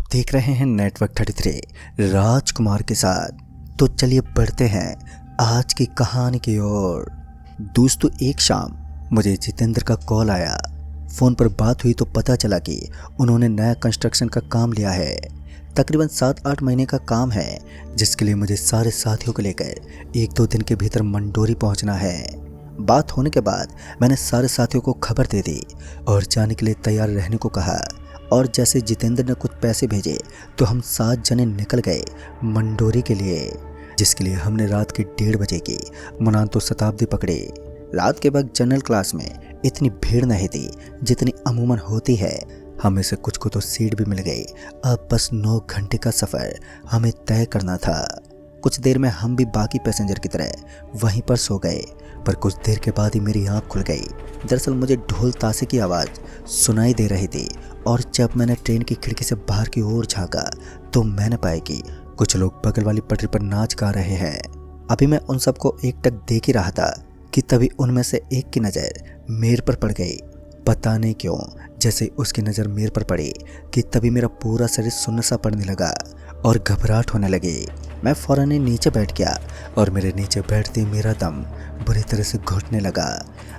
देख रहे हैं नेटवर्क 33 राजकुमार के साथ। तो चलिए बढ़ते हैं आज की कहानी की ओर। दोस्तों, एक शाम मुझे जितेंद्र का कॉल आया। फ़ोन पर बात हुई तो पता चला कि उन्होंने नया कंस्ट्रक्शन का काम लिया है। तकरीबन 7-8 महीने का काम है, जिसके लिए मुझे सारे साथियों को लेकर 1-2 दिन के भीतर मंडोरी पहुंचना है। बात होने के बाद मैंने सारे साथियों को खबर दे दी और जाने के लिए तैयार रहने को कहा। और जैसे जितेंद्र ने कुछ पैसे भेजे तो हम 7 जने निकल गए मंडोरी के लिए, जिसके लिए हमने रात के 1:30 बजे की मुनांतो शताब्दी पकड़ी। रात के वक्त जनरल क्लास में इतनी भीड़ नहीं थी जितनी अमूमन होती है। हमें से कुछ को तो सीट भी मिल गई। अब बस 9 घंटे का सफ़र हमें तय करना था। कुछ देर में हम भी बाकी पैसेंजर की तरह वहीं पर सो गए, पर कुछ देर के बाद ही मेरी आँख खुल गई। दरअसल मुझे ढोल ताशे की आवाज़ सुनाई दे रही थी और जब मैंने ट्रेन की खिड़की से बाहर की ओर झांका तो मैंने पाया कि कुछ लोग बगल वाली पटरी पर नाच गा रहे हैं। अभी मैं उन सबको एकटक देख ही रहा था कि तभी उनमें से एक की नज़र मेरे पर पड़ गई। पता नहीं क्यों, जैसे उसकी नज़र मेरे पर पड़ी कि तभी मेरा पूरा शरीर सुन्न सा पड़ने लगा और घबराहट होने लगी। मैं फ़ौरन ही नीचे बैठ गया और मेरे नीचे बैठते ही मेरा दम बुरी तरह से घुटने लगा।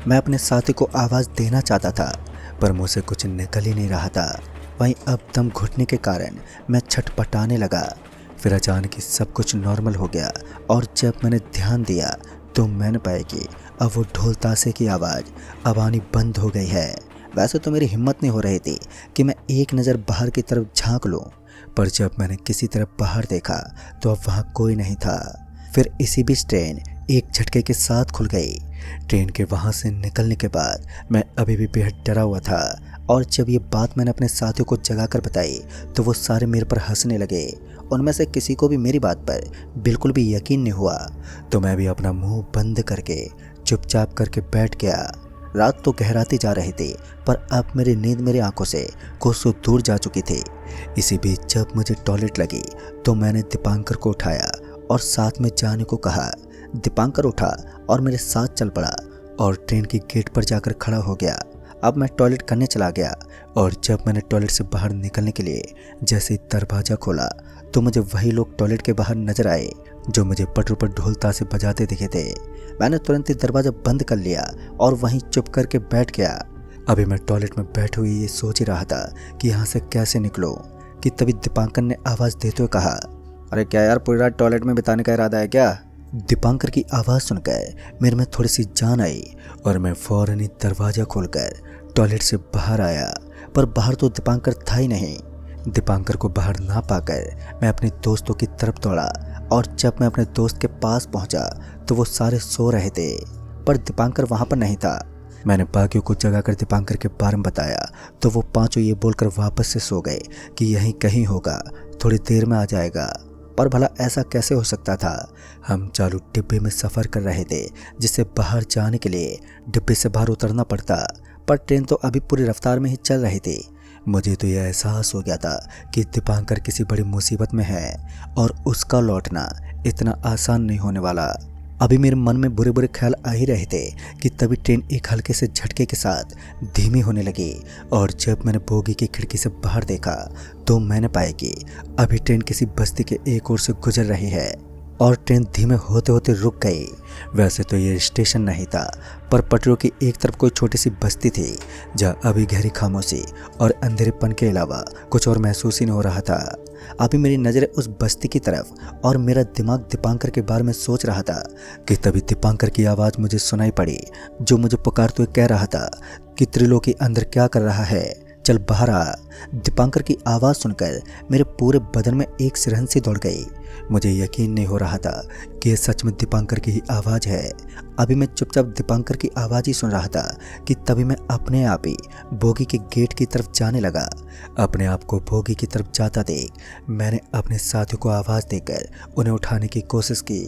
मैं अपने साथी को आवाज़ देना चाहता था, पर मुझसे कुछ निकल ही नहीं रहा था। वहीं अब दम घुटने के कारण मैं छटपटाने लगा। फिर अचानक ही सब कुछ नॉर्मल हो गया और जब मैंने ध्यान दिया तो मैंने पाया कि अब वो ढोल ताशे की आवाज़ अब आनी बंद हो गई है। वैसे तो मेरी हिम्मत नहीं हो रही थी कि मैं एक नज़र बाहर की तरफ झांक लूँ, पर जब मैंने किसी तरफ बाहर देखा तो अब वहाँ कोई नहीं था। फिर इसी बीच ट्रेन एक झटके के साथ खुल गई। ट्रेन के वहाँ से निकलने के बाद मैं अभी भी बेहद डरा हुआ था और जब ये बात मैंने अपने साथियों को जगाकर बताई तो वो सारे मेरे पर हंसने लगे। उनमें से किसी को भी मेरी बात पर बिल्कुल भी यकीन नहीं हुआ, तो मैं भी अपना मुंह बंद करके चुपचाप करके बैठ गया। रात तो गहराती जा रही थी, पर अब मेरी नींद मेरी आंखों से कोसों दूर जा चुकी थी। इसी बीच जब मुझे टॉयलेट लगी तो मैंने दीपांकर को उठाया और साथ में जाने को कहा। दीपांकर उठा और मेरे साथ चल पड़ा और ट्रेन की गेट पर जाकर खड़ा हो गया। अब मैं टॉयलेट करने चला गया और जब मैंने टॉयलेट से बाहर निकलने के लिए जैसे ही दरवाज़ा खोला तो मुझे वही लोग टॉयलेट के बाहर नजर आए जो मुझे पटरों पर ढोल ताशे बजाते दिखे थे। मैंने तुरंत ही दरवाज़ा बंद कर लिया और वहीं चुप करके बैठ गया। अभी मैं टॉयलेट में बैठे हुए ये सोच ही रहा था कि यहाँ से कैसे निकलूँ कि तभी दीपांकर ने आवाज़ देते हुए कहा, अरे क्या यार, पूरी रात टॉयलेट में बिताने का इरादा है क्या? दीपांकर की आवाज़ सुनकर मेरे में थोड़ी सी जान आई और मैं फ़ौरन ही दरवाज़ा खोलकर टॉयलेट से बाहर आया, पर बाहर तो दीपांकर था ही नहीं। दीपांकर को बाहर ना पाकर मैं अपने दोस्तों की तरफ दौड़ा और जब मैं अपने दोस्त के पास पहुंचा तो वो सारे सो रहे थे, पर दीपांकर वहां पर नहीं था। मैंने बाकियों को जगाकर दीपांकर के बारे में बताया तो वो पांचों ये बोलकर वापस से सो गए कि यहीं कहीं होगा, थोड़ी देर में आ जाएगा। पर भला ऐसा कैसे हो सकता था? हम चालू डिब्बे में सफ़र कर रहे थे, जिससे बाहर जाने के लिए डिब्बे से बाहर उतरना पड़ता, पर ट्रेन तो अभी पूरी रफ्तार में ही चल रही थी। मुझे तो यह एहसास हो गया था कि दीपांकर किसी बड़ी मुसीबत में है और उसका लौटना इतना आसान नहीं होने वाला। अभी मेरे मन में बुरे बुरे ख्याल आ ही रहे थे कि तभी ट्रेन एक हल्के से झटके के साथ धीमी होने लगी और जब मैंने बोगी की खिड़की से बाहर देखा तो मैंने पाया कि अभी ट्रेन किसी बस्ती के एक ओर से गुजर रही है और ट्रेन धीमे होते होते रुक गई। वैसे तो ये स्टेशन नहीं था, पर पटरियों की एक तरफ कोई छोटी सी बस्ती थी जहाँ अभी गहरी खामोशी और अंधेरेपन के अलावा कुछ और महसूस ही नहीं हो रहा था। अभी मेरी नज़रें उस बस्ती की तरफ और मेरा दिमाग दीपांकर के बारे में सोच रहा था कि तभी दीपांकर की आवाज़ मुझे सुनाई पड़ी, जो मुझे पुकारते हुए कह रहा था कि त्रिलोकी अंदर क्या कर रहा है, चल बाहर आ। दीपांकर की आवाज़ सुनकर मेरे पूरे बदन में एक सिरहन सी दौड़ गई। मुझे यकीन नहीं हो रहा था कि यह सच में दीपांकर की ही आवाज़ है। अभी मैं चुपचाप दीपांकर की आवाज़ ही सुन रहा था कि तभी मैं अपने आप ही बोगी के गेट की तरफ जाने लगा। अपने आप को बोगी की तरफ जाता देख मैंने अपने साथियों को आवाज़ देकर उन्हें उठाने की कोशिश की,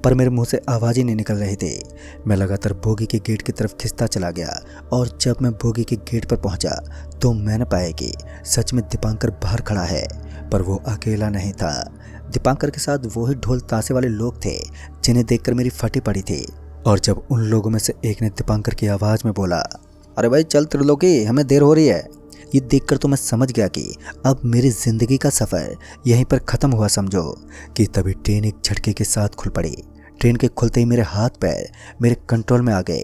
पर मेरे मुंह से आवाज़ ही नहीं निकल रही थी। मैं लगातार बोगी के गेट की तरफ खिंचता चला गया और जब मैं बोगी के गेट पर पहुंचा तो मैंने पाया कि सच में दीपांकर बाहर खड़ा है, पर वो अकेला नहीं था। दीपांकर के साथ वही ढोल ताशे वाले लोग थे जिन्हें देखकर मेरी फटी पड़ी थी। और जब उन लोगों में से एक ने दीपांकर की आवाज़ में बोला, अरे भाई चल त्रिलोकी, हमें देर हो रही है। ये देखकर तो मैं समझ गया कि अब मेरी जिंदगी का सफ़र यहीं पर ख़त्म हुआ समझो। कि तभी ट्रेन एक झटके के साथ खुल पड़ी। ट्रेन के खुलते ही मेरे हाथ पैर मेरे कंट्रोल में आ गए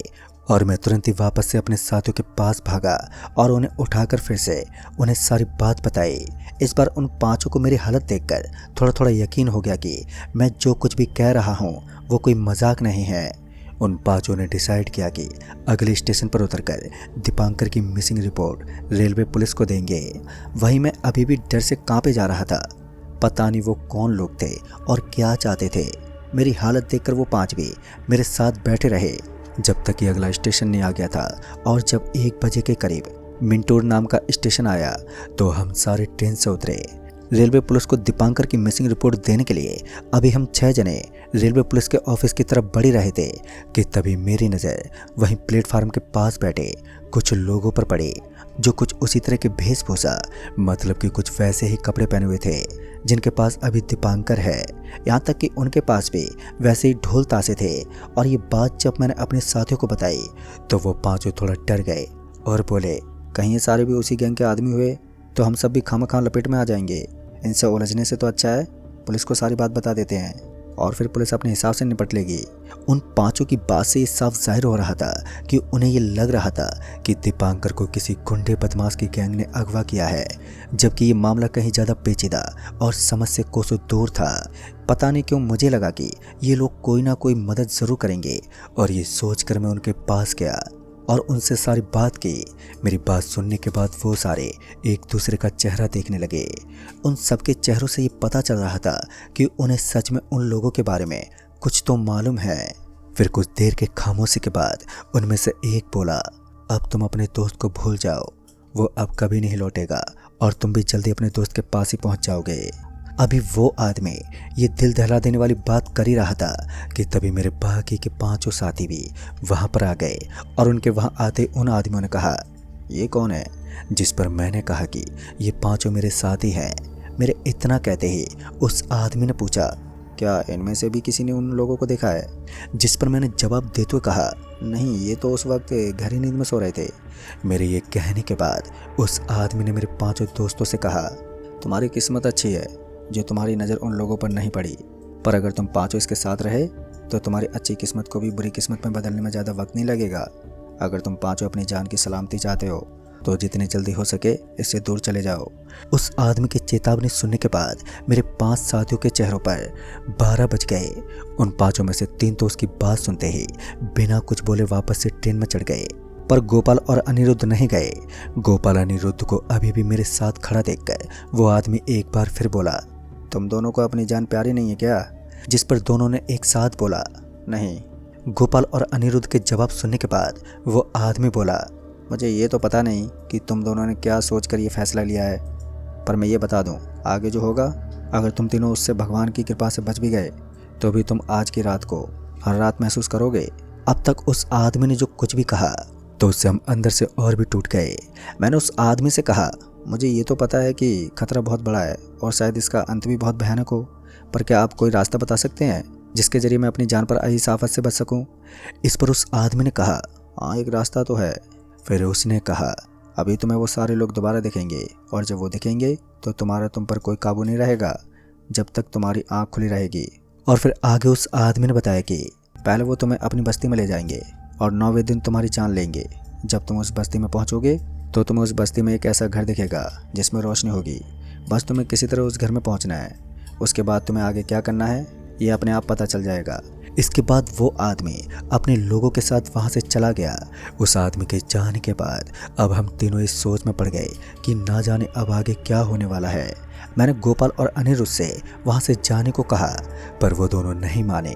और मैं तुरंत ही वापस से अपने साथियों के पास भागा और उन्हें उठाकर फिर से उन्हें सारी बात बताई। इस बार उन पांचों को मेरी हालत देखकर थोड़ा थोड़ा यकीन हो गया कि मैं जो कुछ भी कह रहा हूँ वो कोई मजाक नहीं है। उन पांचों ने डिसाइड किया कि अगले स्टेशन पर उतरकर दीपांकर की मिसिंग रिपोर्ट रेलवे पुलिस को देंगे। वहीं मैं अभी भी डर से कांपे जा रहा था। पता नहीं वो कौन लोग थे और क्या चाहते थे। मेरी हालत देखकर वो पांच भी मेरे साथ बैठे रहे जब तक कि अगला स्टेशन नहीं आ गया था। और जब 1 बजे के करीब मिंटूर नाम का स्टेशन आया तो हम सारे ट्रेन से उतरे। रेलवे पुलिस को दीपांकर की मिसिंग रिपोर्ट देने के लिए अभी हम 6 जने रेलवे पुलिस के ऑफिस की तरफ बढ़ रहे थे कि तभी मेरी नज़र वहीं प्लेटफार्म के पास बैठे कुछ लोगों पर पड़ी जो कुछ उसी तरह के वेशभूषा मतलब कि कुछ वैसे ही कपड़े पहने हुए थे जिनके पास अभी दीपांकर है। यहाँ तक कि उनके पास भी वैसे ही ढोल ताशे थे। और ये बात जब मैंने अपने साथियों को बताई तो वो पांचों थोड़ा डर गए और बोले, कहीं ये सारे भी उसी गैंग के आदमी हुए तो हम सब भी खामखाम लपेट में आ जाएंगे। इनसे उलझने से तो अच्छा है पुलिस को सारी बात बता देते हैं और फिर पुलिस अपने हिसाब से निपट लेगी। उन पांचों की बात से ये साफ जाहिर हो रहा था कि उन्हें ये लग रहा था कि दीपांकर को किसी गुंडे बदमाश की गैंग ने अगवा किया है, जबकि ये मामला कहीं ज़्यादा पेचीदा और समझ से कोसों दूर था। पता नहीं क्यों मुझे लगा कि ये लोग कोई ना कोई मदद ज़रूर करेंगे और ये सोचकर मैं उनके पास गया और उनसे सारी बात की। मेरी बात सुनने के बाद वो सारे एक दूसरे का चेहरा देखने लगे। उन सबके चेहरों से ये पता चल रहा था कि उन्हें सच में उन लोगों के बारे में कुछ तो मालूम है। फिर कुछ देर के खामोशी के बाद उनमें से एक बोला, अब तुम अपने दोस्त को भूल जाओ, वो अब कभी नहीं लौटेगा और तुम भी जल्दी अपने दोस्त के पास ही पहुंच जाओगे। अभी वो आदमी ये दिल दहला देने वाली बात कर ही रहा था कि तभी मेरे बाकी के पांचों साथी भी वहां पर आ गए और उनके वहां आते उन आदमियों ने कहा, ये कौन है? जिस पर मैंने कहा कि ये पांचों मेरे साथी हैं। मेरे इतना कहते ही उस आदमी ने पूछा, क्या इनमें से भी किसी ने उन लोगों को देखा है? जिस पर मैंने जवाब देते हुए कहा, नहीं, ये तो उस वक्त गहरी नींद में सो रहे थे। मेरे ये कहने के बाद उस आदमी ने मेरे पांचों दोस्तों से कहा, तुम्हारी किस्मत अच्छी है जो तुम्हारी नज़र उन लोगों पर नहीं पड़ी, पर अगर तुम पांचों इसके साथ रहे तो तुम्हारी अच्छी किस्मत को भी बुरी किस्मत में बदलने में ज़्यादा वक्त नहीं लगेगा। अगर तुम पांचों अपनी जान की सलामती चाहते हो तो जितनी जल्दी हो सके इससे दूर चले जाओ। उस आदमी की चेतावनी सुनने के बाद मेरे 5 साथियों के चेहरों पर 12 बज गए। उन पांचों में से 3 तो उसकी बात सुनते ही बिना कुछ बोले वापस से ट्रेन में चढ़ गए, पर गोपाल और अनिरुद्ध नहीं गए। गोपाल अनिरुद्ध को अभी भी मेरे साथ खड़ा देखकर वो आदमी एक बार फिर बोला, तुम दोनों को अपनी जान प्यारी नहीं है क्या? जिस पर दोनों ने एक साथ बोला, नहीं। गोपाल और अनिरुद्ध के जवाब सुनने के बाद वो आदमी बोला, मुझे ये तो पता नहीं कि तुम दोनों ने क्या सोचकर ये फैसला लिया है, पर मैं ये बता दूं, आगे जो होगा, अगर तुम तीनों उससे भगवान की कृपा से बच भी गए तो भी तुम आज की रात को हर रात महसूस करोगे। अब तक उस आदमी ने जो कुछ भी कहा तो उससे हम अंदर से और भी टूट गए। मैंने उस आदमी से कहा, मुझे ये तो पता है कि खतरा बहुत बड़ा है और शायद इसका अंत भी बहुत भयानक हो, पर क्या आप कोई रास्ता बता सकते हैं जिसके जरिए मैं अपनी जान पर आई इस आफत से बच सकूं? इस पर उस आदमी ने कहा, हाँ, एक रास्ता तो है। फिर उसने कहा, अभी तुम्हें वो सारे लोग दोबारा दिखेंगे और जब वो दिखेंगे तो तुम्हारा तुम पर कोई काबू नहीं रहेगा जब तक तुम्हारी आँख खुली रहेगी। और फिर आगे उस आदमी ने बताया कि पहले वो तुम्हें अपनी बस्ती में ले जाएंगे और 9वें दिन तुम्हारी जान लेंगे। जब तुम उस बस्ती में पहुंचोगे तो तुम्हें उस बस्ती में एक ऐसा घर दिखेगा जिसमें रोशनी होगी। बस तुम्हें किसी तरह उस घर में पहुंचना है। उसके बाद तुम्हें आगे क्या करना है ये अपने आप पता चल जाएगा। इसके बाद वो आदमी अपने लोगों के साथ वहां से चला गया। उस आदमी के जाने के बाद अब हम तीनों इस सोच में पड़ गए कि ना जाने अब आगे क्या होने वाला है। मैंने गोपाल और अनिरुद्ध से वहां से जाने को कहा, पर वो दोनों नहीं माने।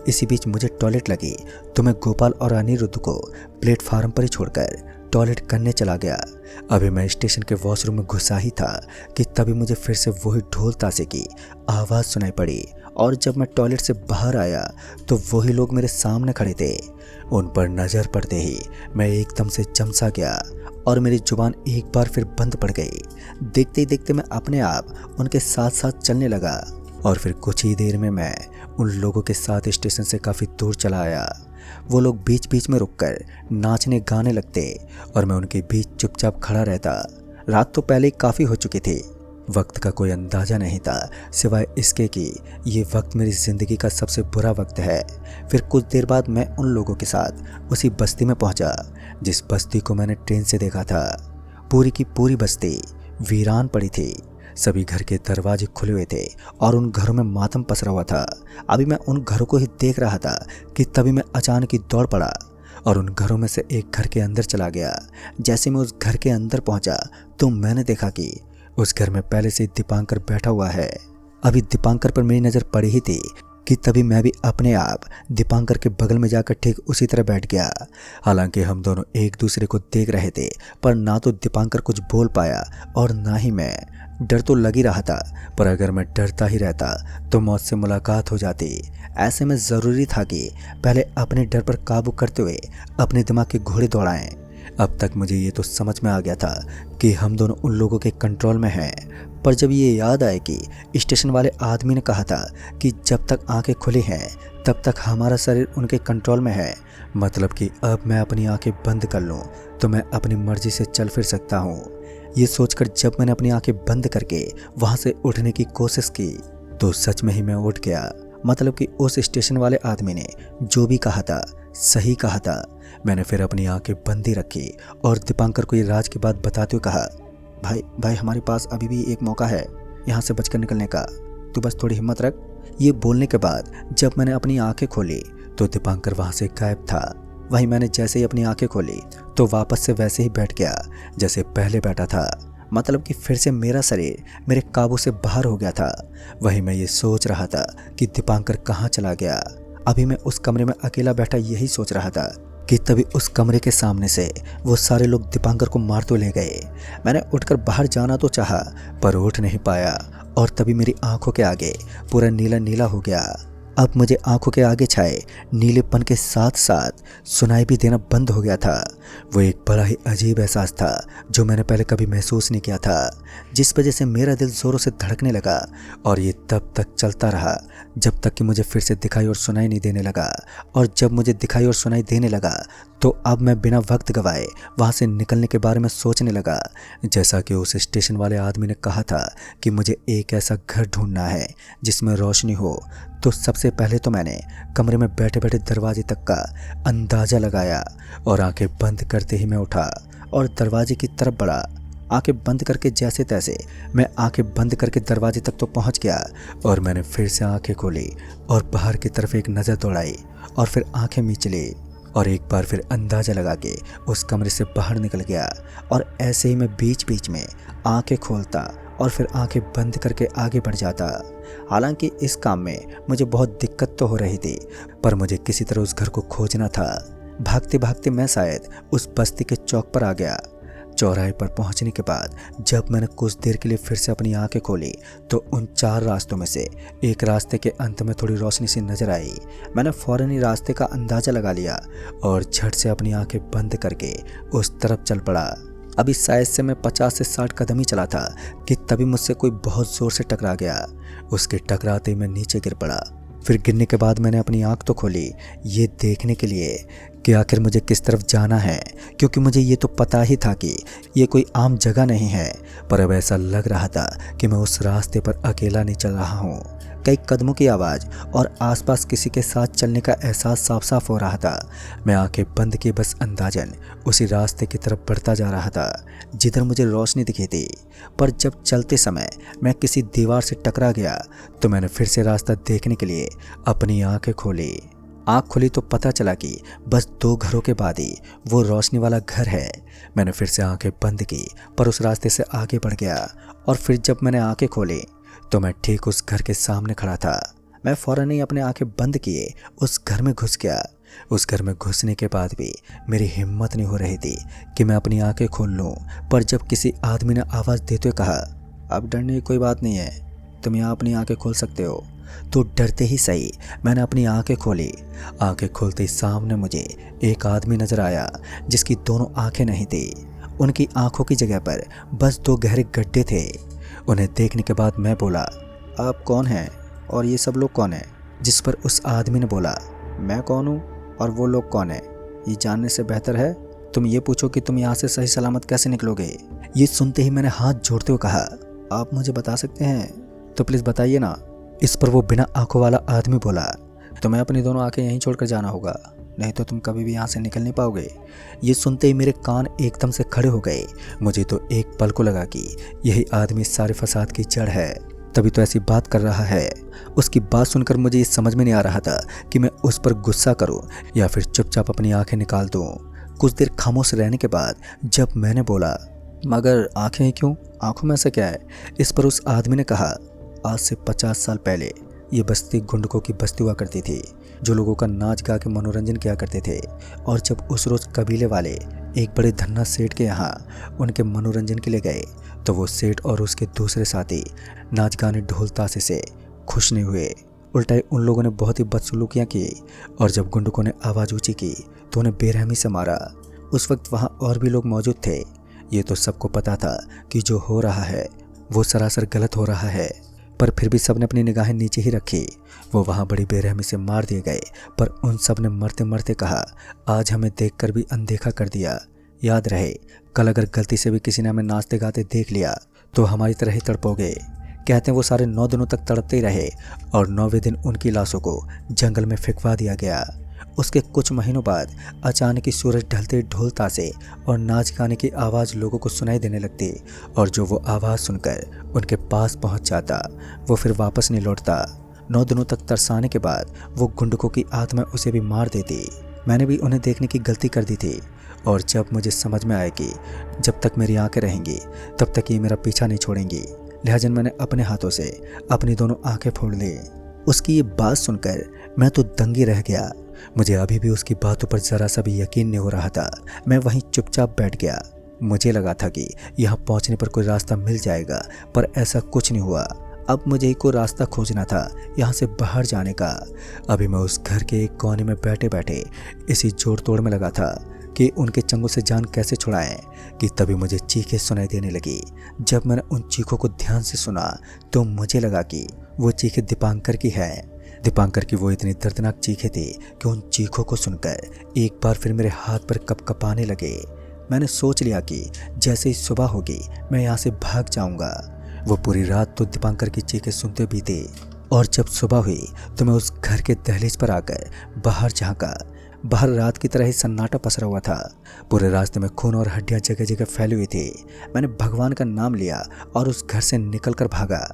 इसी बीच मुझे टॉयलेट लगी तो मैं गोपाल और अनिरुद्ध को प्लेटफार्म पर ही छोड़कर टॉयलेट करने चला गया। अभी मैं स्टेशन के वॉशरूम में घुसा ही था कि तभी मुझे फिर से वही ढोल ताशे की आवाज़ सुनाई पड़ी और जब मैं टॉयलेट से बाहर आया तो वही लोग मेरे सामने खड़े थे। उन पर नज़र पड़ते ही मैं एकदम से चमसा गया और मेरी जुबान एक बार फिर बंद पड़ गई। देखते ही देखते मैं अपने आप उनके साथ साथ चलने लगा और फिर कुछ ही देर में मैं उन लोगों के साथ स्टेशन से काफ़ी दूर चला आया। वो लोग बीच बीच में रुककर नाचने गाने लगते और मैं उनके बीच चुपचाप खड़ा रहता। रात तो पहले ही काफ़ी हो चुकी थी। वक्त का कोई अंदाज़ा नहीं था, सिवाय इसके कि ये वक्त मेरी ज़िंदगी का सबसे बुरा वक्त है। फिर कुछ देर बाद मैं उन लोगों के साथ उसी बस्ती में पहुंचा, जिस बस्ती को मैंने ट्रेन से देखा था। पूरी की पूरी बस्ती वीरान पड़ी थी। सभी घर के दरवाजे खुले हुए थे और उन घरों में मातम पसरा हुआ था। अभी मैं उन घरों को ही देख रहा था कि तभी मैं अचानक ही दौड़ पड़ा और उन घरों में से एक घर के अंदर चला गया। जैसे मैं उस घर के अंदर पहुंचा तो मैंने देखा कि उस घर में पहले से दीपांकर बैठा हुआ है। अभी दीपांकर पर मेरी नज़र पड़ी ही थी कि तभी मैं भी अपने आप दीपांकर के बगल में जाकर ठीक उसी तरह बैठ गया। हालांकि हम दोनों एक दूसरे को देख रहे थे, पर ना तो दीपांकर कुछ बोल पाया और ना ही मैं। डर तो लग ही रहा था, पर अगर मैं डरता ही रहता तो मौत से मुलाकात हो जाती। ऐसे में ज़रूरी था कि पहले अपने डर पर काबू करते हुए अपने दिमाग के घोड़े दौड़ाएं। अब तक मुझे ये तो समझ में आ गया था कि हम दोनों उन लोगों के कंट्रोल में हैं, पर जब ये याद आए कि स्टेशन वाले आदमी ने कहा था कि जब तक आंखें खुली हैं तब तक हमारा शरीर उनके कंट्रोल में है, मतलब कि अब मैं अपनी आंखें बंद कर लूँ तो मैं अपनी मर्जी से चल फिर सकता हूँ। ये सोचकर जब मैंने अपनी आंखें बंद करके वहाँ से उठने की कोशिश की तो सच में ही मैं उठ गया। मतलब कि उस स्टेशन वाले आदमी ने जो भी कहा था सही कहा था। मैंने फिर अपनी आंखें बंद ही रखी और दीपांकर को ये राज की बात बताते हुए कहा, भाई हमारे पास अभी भी एक मौका है यहाँ से बचकर निकलने का, तू बस थोड़ी हिम्मत रख। ये बोलने के बाद जब मैंने अपनी आंखें खोली तो दीपांकर वहाँ से गायब था। वहीं मैंने जैसे ही अपनी आंखें खोली तो वापस से वैसे ही बैठ गया जैसे पहले बैठा था। मतलब कि फिर से मेरा शरीर मेरे काबू से बाहर हो गया था। वहीं मैं ये सोच रहा था कि दीपांकर कहाँ चला गया। अभी मैं उस कमरे में अकेला बैठा यही सोच रहा था कि तभी उस कमरे के सामने से वो सारे लोग दीपांकर को मारते ले गए। मैंने उठकर बाहर जाना तो चाहा, पर उठ नहीं पाया और तभी मेरी आंखों के आगे पूरा नीला नीला हो गया। अब मुझे आंखों के आगे छाए नीलेपन के साथ साथ सुनाई भी देना बंद हो गया था। वो एक बड़ा ही अजीब एहसास था जो मैंने पहले कभी महसूस नहीं किया था, जिस वजह से मेरा दिल ज़ोरों से धड़कने लगा। और ये तब तक चलता रहा जब तक कि मुझे फिर से दिखाई और सुनाई नहीं देने लगा। और जब मुझे दिखाई और सुनाई देने लगा तो अब मैं बिना वक्त गवाए वहाँ से निकलने के बारे में सोचने लगा। जैसा कि उस स्टेशन वाले आदमी ने कहा था कि मुझे एक ऐसा घर ढूंढना है जिसमें रोशनी हो, तो सबसे पहले तो मैंने कमरे में बैठे बैठे दरवाजे तक का अंदाज़ा लगाया और आंखें बंद करते ही मैं उठा और दरवाजे की तरफ बढ़ा। आंखें बंद करके जैसे तैसे मैं आंखें बंद करके दरवाजे तक तो पहुंच गया और मैंने फिर से आंखें खोली और बाहर की तरफ एक नज़र दौड़ाई और फिर आंखें मीच ली और एक बार फिर अंदाज़ा लगा के उस कमरे से बाहर निकल गया। और ऐसे ही मैं बीच बीच में आंखें खोलता और फिर आंखें बंद करके आगे बढ़ जाता। हालांकि इस काम में मुझे बहुत दिक्कत तो हो रही थी, पर मुझे किसी तरह उस घर को खोजना था। भागते भागते मैं शायद उस बस्ती के चौक पर आ गया। चौराहे पर पहुंचने के बाद जब मैंने कुछ देर के लिए फिर से अपनी आंखें खोली तो उन 4 रास्तों में से एक रास्ते के अंत में थोड़ी रोशनी सी नजर आई। मैंने फौरन ही रास्ते का अंदाज़ा लगा लिया और झट से अपनी आंखें बंद करके उस तरफ चल पड़ा। अभी शायद से मैं 50 से 60 कदम ही चला था कि तभी मुझसे कोई बहुत ज़ोर से टकरा गया। उसके टकराते ही मैं नीचे गिर पड़ा। फिर गिरने के बाद मैंने अपनी आंख तो खोली ये देखने के लिए कि आखिर मुझे किस तरफ जाना है, क्योंकि मुझे ये तो पता ही था कि ये कोई आम जगह नहीं है। पर अब ऐसा लग रहा था कि मैं उस रास्ते पर अकेला नहीं चल रहा हूँ। कई कदमों की आवाज़ और आसपास किसी के साथ चलने का एहसास साफ साफ हो रहा था। मैं आंखें बंद किए बस अंदाजन उसी रास्ते की तरफ बढ़ता जा रहा था जिधर मुझे रोशनी दिखी थी। पर जब चलते समय मैं किसी दीवार से टकरा गया तो मैंने फिर से रास्ता देखने के लिए अपनी आंखें खोली। आँख खुली तो पता चला कि बस 2 घरों के बाद ही वो रोशनी वाला घर है। मैंने फिर से आंखें बंद की पर उस रास्ते से आगे बढ़ गया और फिर जब मैंने आंखें खोली तो मैं ठीक उस घर के सामने खड़ा था। मैं फौरन ही अपने आंखें बंद किए उस घर में घुस गया। उस घर में घुसने के बाद भी मेरी हिम्मत नहीं हो रही थी कि मैं अपनी आंखें खोल लूँ। पर जब किसी आदमी ने आवाज़ देते हुए कहा, अब डरने की कोई बात नहीं है, तुम यहाँ अपनी आंखें खोल सकते हो, तो डरते ही सही मैंने अपनी आंखें खोली। आंखें खोलते ही सामने मुझे एक आदमी नजर आया जिसकी दोनों आंखें नहीं थी। उनकी आंखों की जगह पर बस 2 गहरे गड्ढे थे। उन्हें देखने के बाद मैं बोला, आप कौन हैं और ये सब लोग कौन हैं? जिस पर उस आदमी ने बोला, मैं कौन हूँ और वो लोग कौन हैं, ये जानने से बेहतर है तुम ये पूछो कि तुम यहाँ से सही सलामत कैसे निकलोगे। ये सुनते ही मैंने हाथ जोड़ते हुए कहा, आप मुझे बता सकते हैं तो प्लीज़ बताइए ना। इस पर वो बिना आंखों वाला आदमी बोला, तुम्हें अपनी दोनों आंखें यहीं छोड़कर जाना होगा, नहीं तो तुम कभी भी यहाँ से निकल नहीं पाओगे। ये सुनते ही मेरे कान एकदम से खड़े हो गए। मुझे तो एक पल को लगा कि यही आदमी सारे फसाद की जड़ है, तभी तो ऐसी बात कर रहा है। उसकी बात सुनकर मुझे ये समझ में नहीं आ रहा था कि मैं उस पर गुस्सा करूं या फिर चुपचाप अपनी आंखें निकाल दूं। कुछ देर खामोश रहने के बाद जब मैंने बोला, मगर आंखें ही क्यों, आंखों में ऐसा क्या है? इस पर उस आदमी ने कहा, आज से 50 साल पहले ये बस्ती गुंडकों की बस्ती हुआ करती थी, जो लोगों का नाच गा के मनोरंजन किया करते थे। और जब उस रोज़ कबीले वाले एक बड़े धन्ना सेठ के यहाँ उनके मनोरंजन के लिए गए तो वो सेठ और उसके दूसरे साथी नाच गाने ढोल ताशे से खुश नहीं हुए, उल्टा उन लोगों ने बहुत ही बदसलूकियाँ की। और जब गुंडकों ने आवाज़ ऊँची की तो उन्हें बेरहमी से मारा। उस वक्त वहाँ और भी लोग मौजूद थे। ये तो सबको पता था कि जो हो रहा है वो सरासर गलत हो रहा है, पर फिर भी सबने अपनी निगाहें नीचे ही रखी। वो वहाँ बड़ी बेरहमी से मार दिए गए, पर उन सब ने मरते मरते कहा, आज हमें देखकर भी अनदेखा कर दिया। याद रहे, कल अगर गलती से भी किसी ने हमें नाचते गाते देख लिया तो हमारी तरह ही तड़पोगे। कहते हैं वो सारे 9 दिनों तक तड़पते ही रहे और 9वें दिन उनकी लाशों को जंगल में फेंकवा दिया गया। उसके कुछ महीनों बाद अचानक ही सूरज ढलते ढोल ताशे और नाच गाने की आवाज़ लोगों को सुनाई देने लगती, और जो वो आवाज़ सुनकर उनके पास पहुंच जाता वो फिर वापस नहीं लौटता। 9 दिनों तक तरसाने के बाद वो गुंडकों की आत्मा उसे भी मार देती। मैंने भी उन्हें देखने की गलती कर दी थी, और जब मुझे समझ में आया कि जब तक मेरी आंखें रहेंगी तब तक ये मेरा पीछा नहीं छोड़ेंगी, लिहाजा मैंने अपने हाथों से अपनी दोनों आंखें फोड़ ली। उसकी ये बात सुनकर मैं तो दंगी रह गया। मुझे अभी भी उसकी बातों पर ज़रा सा भी यकीन नहीं हो रहा था। मैं वहीं चुपचाप बैठ गया। मुझे लगा था कि यहाँ पहुँचने पर कोई रास्ता मिल जाएगा, पर ऐसा कुछ नहीं हुआ। अब मुझे ही कोई रास्ता खोजना था यहाँ से बाहर जाने का। अभी मैं उस घर के एक कोने में बैठे बैठे इसी जोड़ तोड़ में लगा था कि उनके चंगों से जान कैसे छुड़ाएं, कि तभी मुझे चीखें सुनाई देने लगी। जब मैंने उन चीखों को ध्यान से सुना तो मुझे लगा कि वो चीखें दीपांकर की है। दीपांकर की वो इतनी दर्दनाक चीखें थी कि उन चीखों को सुनकर एक बार फिर मेरे हाथ पर कँपकँपाने लगे। मैंने सोच लिया कि जैसे ही सुबह होगी मैं यहाँ से भाग जाऊँगा। वो पूरी रात तो दीपांकर की चीखें सुनते बीते, और जब सुबह हुई तो मैं उस घर के दहलीज पर आकर बाहर झांका। बाहर रात की तरह ही सन्नाटा पसरा हुआ था। पूरे रास्ते में खून और हड्डियां जगह जगह फैली हुई थी। मैंने भगवान का नाम लिया और उस घर से निकलकर भागा।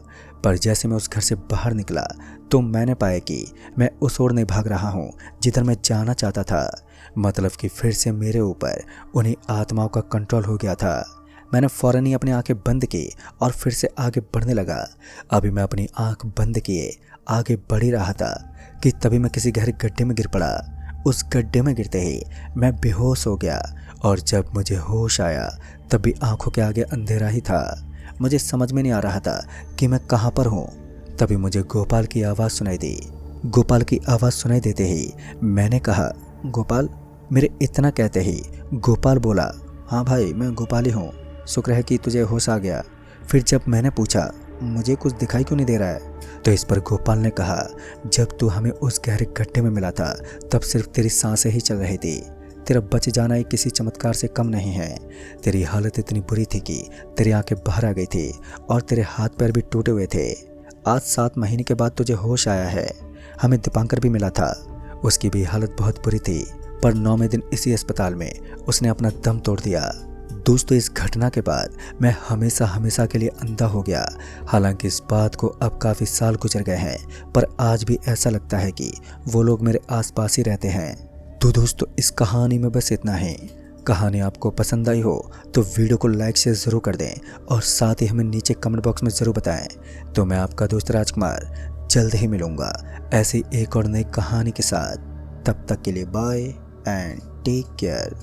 पर जैसे मैं उस घर से बाहर निकला तो मैंने पाया कि मैं उस ओर नहीं भाग रहा हूँ जिधर मैं जाना चाहता था। मतलब कि फिर से मेरे ऊपर उन्हीं आत्माओं का कंट्रोल हो गया था। मैंने फ़ौरन ही अपनी आंखें बंद की और फिर से आगे बढ़ने लगा। अभी मैं अपनी आंख बंद किए आगे बढ़ ही रहा था कि तभी मैं किसी गहरे गड्ढे में गिर पड़ा। उस गड्ढे में गिरते ही मैं बेहोश हो गया, और जब मुझे होश आया तब भी आंखों के आगे अंधेरा ही था। मुझे समझ में नहीं आ रहा था कि मैं कहाँ पर हूँ। तभी मुझे गोपाल की आवाज़ सुनाई दी। गोपाल की आवाज़ सुनाई देते ही मैंने कहा, गोपाल। मेरे इतना कहते ही गोपाल बोला, हाँ भाई मैं गोपाल ही हूँ, शुक्र है कि तुझे होश आ गया। फिर जब मैंने पूछा, मुझे कुछ दिखाई क्यों नहीं दे रहा है, तो इस पर गोपाल ने कहा, जब तू हमें उस गहरे गड्ढे में मिला था तब सिर्फ तेरी सांसें ही चल रही थी। तेरा बच जाना ही किसी चमत्कार से कम नहीं है। तेरी हालत इतनी बुरी थी कि तेरी आंखें बाहर आ गई थी और तेरे हाथ पैर भी टूटे हुए थे। आज 7 महीने के बाद तुझे होश आया है। हमें दीपांकर भी मिला था, उसकी भी हालत बहुत बुरी थी, पर 9वें दिन इसी अस्पताल में उसने अपना दम तोड़ दिया। दोस्तों, इस घटना के बाद मैं हमेशा हमेशा के लिए अंधा हो गया। हालांकि इस बात को अब काफ़ी साल गुजर गए हैं, पर आज भी ऐसा लगता है कि वो लोग मेरे आसपास ही रहते हैं। तो दोस्तों, इस कहानी में बस इतना ही। कहानी आपको पसंद आई हो तो वीडियो को लाइक शेयर ज़रूर कर दें, और साथ ही हमें नीचे कमेंट बॉक्स में ज़रूर बताएं। तो मैं आपका दोस्त राजकुमार जल्द ही मिलूँगा ऐसी एक और नई कहानी के साथ। तब तक के लिए बाय एंड टेक केयर।